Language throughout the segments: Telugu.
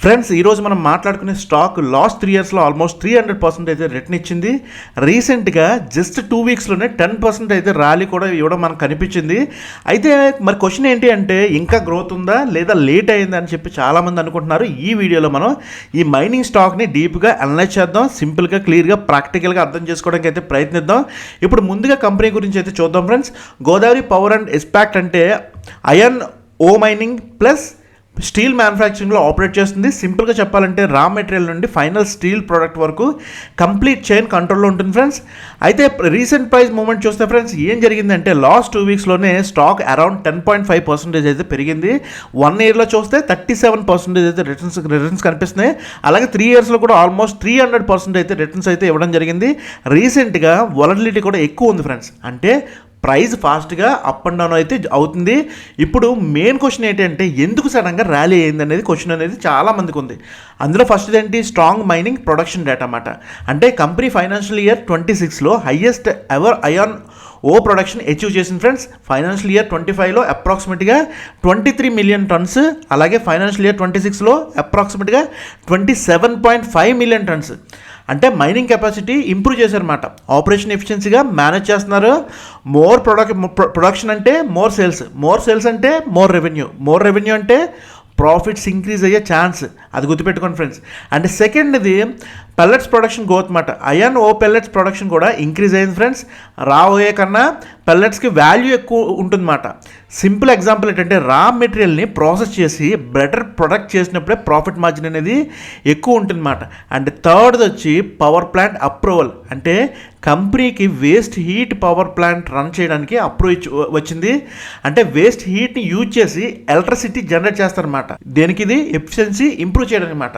ఫ్రెండ్స్, ఈరోజు మనం మాట్లాడుకునే స్టాక్ లాస్ట్ 3 ఇయర్స్లో ఆల్మోస్ట్ 300% అయితే రిటర్న్ ఇచ్చింది. రీసెంట్గా జస్ట్ 2 వీక్స్లోనే 10% అయితే ర్యాలీ కూడా ఇవ్వడం మనకు కనిపించింది. అయితే మరి క్వశ్చన్ ఏంటి అంటే, ఇంకా గ్రోత్ ఉందా లేదా లేట్ అయిందా అని చెప్పి చాలామంది అనుకుంటున్నారు. ఈ వీడియోలో మనం ఈ మైనింగ్ స్టాక్ని డీప్గా అనలైజ్ చేద్దాం, సింపుల్గా క్లియర్గా ప్రాక్టికల్గా అర్థం చేసుకోవడానికి అయితే ప్రయత్నిద్దాం. ఇప్పుడు ముందుగా కంపెనీ గురించి అయితే చూద్దాం ఫ్రెండ్స్. గోదావరి పవర్ అండ్ ఎస్పాక్ట్ అంటే ఐరన్ ఓ మైనింగ్ ప్లస్ స్టీల్ మ్యానుఫ్యాక్చరింగ్లో ఆపరేట్ చేస్తుంది. సింపుల్గా చెప్పాలంటే రా మెటీరియల్ నుండి ఫైనల్ స్టీల్ ప్రోడక్ట్ వరకు కంప్లీట్ చైన్ కంట్రోల్లో ఉంటుంది ఫ్రెండ్స్. అయితే రీసెంట్ ప్రైస్ మూమెంట్ చూస్తే ఫ్రెండ్స్ ఏం జరిగిందంటే, లాస్ట్ 2 వీక్స్లోనే స్టాక్ అరౌండ్ 10.5% అయితే పెరిగింది. 1 ఇయర్లో చూస్తే 37% అయితే రిటర్న్స్ కనిపిస్తున్నాయి. అలాగే 3 ఇయర్స్లో కూడా ఆల్మోస్ట్ 300% అయితే రిటర్న్స్ అయితే ఇవ్వడం జరిగింది. రీసెంట్గా వొలటిలిటీ కూడా ఎక్కువ ఉంది ఫ్రెండ్స్. అంటే ప్రైస్ ఫాస్ట్గా అప్ అండ్ డౌన్ అయితే అవుతుంది. ఇప్పుడు మెయిన్ క్వశ్చన్ ఏంటంటే, ఎందుకు సడన్గా ర్యాలీ అయింది అనేది క్వశ్చన్ అనేది చాలామందికి ఉంది. అందులో ఫస్ట్ ఏంటి, స్ట్రాంగ్ మైనింగ్ ప్రొడక్షన్ డేటా అన్నమాట. అంటే కంపెనీ ఫైనాన్షియల్ ఇయర్ 26లో highest ever iron ore production achieve చేసింది ఫ్రెండ్స్. ఫైనాన్షియల్ ఇయర్ 25లో అప్రాక్సిమేట్గా 23 మిలియన్ టన్స్, అలాగే ఫైనాన్షియల్ ఇయర్ 26లో అప్రాక్సిమేట్గా 27.5 మిలియన్ టన్స్. అంటే మైనింగ్ కెపాసిటీ ఇంప్రూవ్ చేశారన్నమాట. ఆపరేషన్ ఎఫిషియన్సీగా మేనేజ్ చేస్తున్నారు. ప్రొడక్షన్ అంటే మోర్ సేల్స్ అంటే మోర్ రెవెన్యూ అంటే ప్రాఫిట్స్ ఇంక్రీజ్ అయ్యే ఛాన్స్, అది గుర్తుపెట్టుకోండి ఫ్రెండ్స్. అండ్ సెకండ్ది పెల్లెట్స్ ప్రొడక్షన్ గ్రోత్ మాట. ఐరన్ ఓ పెల్లెట్స్ ప్రొడక్షన్ కూడా ఇంక్రీజ్ అయింది ఫ్రెండ్స్. రా ఓఏ కన్నా పెల్లెట్స్కి వాల్యూ ఎక్కువ ఉంటుందన్నమాట. సింపుల్ ఎగ్జాంపుల్ ఏంటంటే, రా మెటీరియల్ని ప్రాసెస్ చేసి బెటర్ ప్రొడక్ట్ చేసినప్పుడే ప్రాఫిట్ మార్జిన్ అనేది ఎక్కువ ఉంటుందన్నమాట. అండ్ థర్డ్ది వచ్చి పవర్ ప్లాంట్ అప్రూవల్. అంటే కంపెనీకి waste heat power plant run చేయడానికి అప్రూవ్ వచ్చింది. అంటే వేస్ట్ హీట్ని యూజ్ చేసి ఎలక్ట్రిసిటీ జనరేట్ చేస్తారన్నమాట. దేనికి? ఇది ఎఫిషియన్సీ ఇంప్రూవ్ చేయడం అనమాట.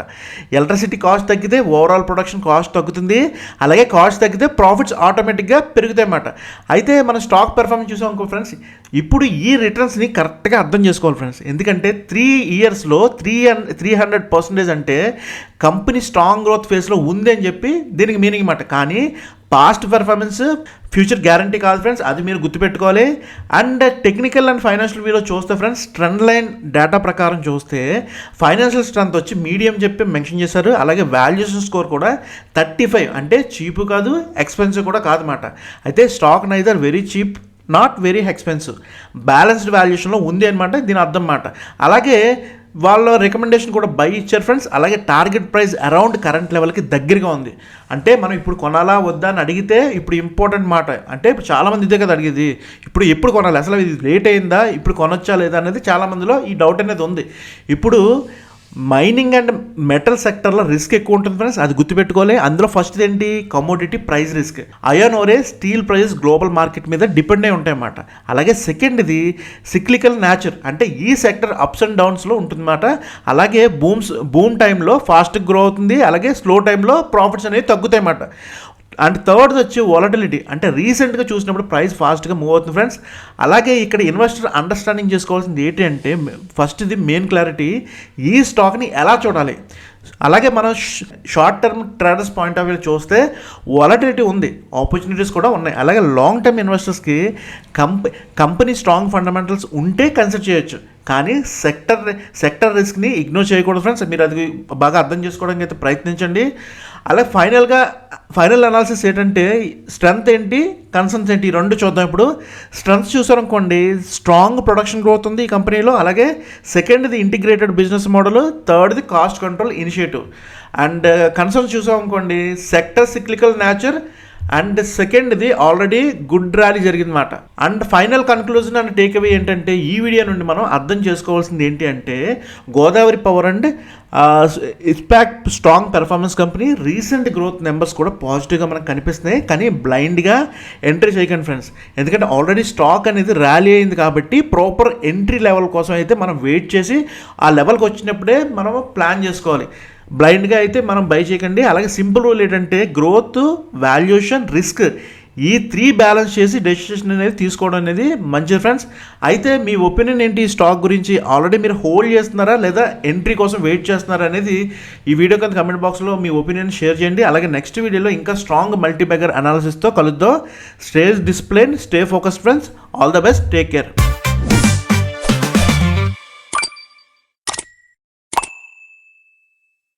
ఎలక్ట్రిసిటీ కాస్ట్ తగ్గితే ఓవరాల్ ప్రొడక్షన్ కాస్ట్ తగ్గుతుంది. అలాగే కాస్ట్ తగ్గితే ప్రాఫిట్స్ ఆటోమేటిక్గా పెరుగుతాయి అన్నమాట. అయితే మన స్టాక్ పెర్ఫార్మెన్స్ చూసాం అనుకో ఫ్రెండ్స్, ఇప్పుడు ఈ రిటర్న్స్ని కరెక్ట్గా అర్థం చేసుకోవాలి ఫ్రెండ్స్. ఎందుకంటే 3 ఇయర్స్లో 300% అంటే కంపెనీ స్ట్రాంగ్ గ్రోత్ ఫేస్లో ఉంది అని చెప్పి దీనికి మీనింగ్ అన్నమాట. కానీ పాస్ట్ పెర్ఫార్మెన్స్ ఫ్యూచర్ గ్యారంటీ కాదు ఫ్రెండ్స్, అది మీరు గుర్తుపెట్టుకోవాలి. అండ్ టెక్నికల్ అండ్ ఫైనాన్షియల్ వ్యూలో చూస్తే ఫ్రెండ్స్, ట్రెండ్ లైన్ డేటా ప్రకారం చూస్తే ఫైనాన్షియల్ స్ట్రెంత్ వచ్చి మీడియం చెప్పి మెన్షన్ చేశారు. అలాగే వాల్యుయేషన్ స్కోర్ కూడా 35, అంటే చీపు కాదు ఎక్స్పెన్సివ్ కూడా కాదన్నమాట. అయితే stock neither very cheap not very expensive, balanced వాల్యుయేషన్లో ఉంది అనమాట దీని అర్థం అన్నమాట. అలాగే వాళ్ళ రికమెండేషన్ కూడా బై ఇచ్చారు ఫ్రెండ్స్. అలాగే టార్గెట్ ప్రైస్ అరౌండ్ కరెంట్ లెవెల్కి దగ్గరగా ఉంది. అంటే మనం ఇప్పుడు కొనాలా వద్దా అని అడిగితే ఇప్పుడు ఇంపార్టెంట్ మాట. అంటే ఇప్పుడు చాలామంది ఇదే కదా అడిగేది, ఇప్పుడు ఎప్పుడు కొనాలి, అసలు ఇది లేట్ అయిందా, ఇప్పుడు కొనొచ్చా లేదా అనేది చాలామందిలో ఈ డౌట్ అనేది ఉంది. ఇప్పుడు మైనింగ్ అండ్ మెటల్ సెక్టర్లో రిస్క్ ఎక్కువ ఉంటుంది ఫ్రెండ్స్, అది గుర్తుపెట్టుకోవాలి. అందులో ఫస్ట్ ఏంటి, కమోడిటీ ప్రైస్ రిస్క్. ఐరన్ ఓరే స్టీల్ ప్రైస్ గ్లోబల్ మార్కెట్ మీద డిపెండ్ అయి ఉంటాయన్నమాట. అలాగే సెకండ్ది సిక్లికల్ నేచర్, అంటే ఈ సెక్టర్ అప్స్ అండ్ డౌన్స్లో ఉంటుందన్నమాట. అలాగే బూమ్ టైంలో ఫాస్ట్ గ్రో అవుతుంది, అలాగే స్లో టైంలో ప్రాఫిట్స్ అనేవి తగ్గుతాయి అన్నమాట. అండ్ థర్డ్ది వచ్చి వాలటిలిటీ, అంటే రీసెంట్గా చూసినప్పుడు ప్రైస్ ఫాస్ట్గా మూవ్ అవుతుంది ఫ్రెండ్స్. అలాగే ఇక్కడ ఇన్వెస్టర్ అండర్స్టాండింగ్ చేసుకోవాల్సింది ఏంటి అంటే, ఫస్ట్ది మెయిన్ క్లారిటీ, ఈ స్టాక్ని ఎలా చూడాలి. అలాగే మనం short term traders point of view చూస్తే వాలటిలిటీ ఉంది, ఆపర్చునిటీస్ కూడా ఉన్నాయి. అలాగే లాంగ్ టర్మ్ ఇన్వెస్టర్స్కి కంపెనీ స్ట్రాంగ్ ఫండమెంటల్స్ ఉంటే కన్సిడర్ చేయొచ్చు. కానీ సెక్టర్ రిస్క్ని ఇగ్నోర్ చేయకూడదు ఫ్రెండ్స్. మీరు అది బాగా అర్థం చేసుకోవడానికి అయితే ప్రయత్నించండి. అలాగే ఫైనల్ అనాలిసిస్ ఏంటంటే, స్ట్రెంత్ ఏంటి, కన్సర్న్స్ ఏంటి, ఈ రెండు చూద్దాం. ఇప్పుడు స్ట్రెంత్ చూసారనుకోండి, స్ట్రాంగ్ ప్రొడక్షన్ గ్రోత్ ఉంది ఈ కంపెనీలో. అలాగే సెకండ్ది ఇంటిగ్రేటెడ్ బిజినెస్ మోడల్, థర్డ్ది cost control initiative. And concerns చూసామనుకోండి, sector cyclical nature, and సెకండ్ది ఆల్రెడీ గుడ్ ర్యాలీ జరిగిందన్నమాట. And final conclusion and takeaway ఏంటంటే, ఈ వీడియో నుండి మనం అర్థం చేసుకోవాల్సింది ఏంటి అంటే, Godavari power and Ispat strong performance company recent growth numbers కూడా పాజిటివ్గా మనకు కనిపిస్తున్నాయి. కానీ బ్లైండ్గా ఎంట్రీ చేయకండి ఫ్రెండ్స్, ఎందుకంటే ఆల్రెడీ స్టాక్ అనేది ర్యాలీ అయింది కాబట్టి ప్రాపర్ ఎంట్రీ లెవెల్ కోసం అయితే మనం వెయిట్ చేసి ఆ లెవెల్కి వచ్చినప్పుడే మనం ప్లాన్ చేసుకోవాలి. బ్లైండ్గా అయితే మనం బై చేయకండి. అలాగే సింపుల్ రూల్ ఏంటంటే, గ్రోత్, వాల్యుయేషన్, రిస్క్, ఈ 3 బ్యాలెన్స్ చేసి డెసిషన్ అనేది తీసుకోవడం అనేది మంచిది ఫ్రెండ్స్. అయితే మీ ఒపీనియన్ ఏంటి ఈ స్టాక్ గురించి? ఆల్రెడీ మీరు హోల్డ్ చేస్తున్నారా లేదా ఎంట్రీ కోసం వెయిట్ చేస్తున్నారా అనేది ఈ వీడియో కింద కమెంట్ బాక్స్లో మీ ఒపీనియన్ షేర్ చేయండి. అలాగే నెక్స్ట్ వీడియోలో ఇంకా స్ట్రాంగ్ మల్టీబ్యాగర్ అనాలిసిస్తో కలుద్దాం. Stay discipline, stay focus friends. All the best, take care.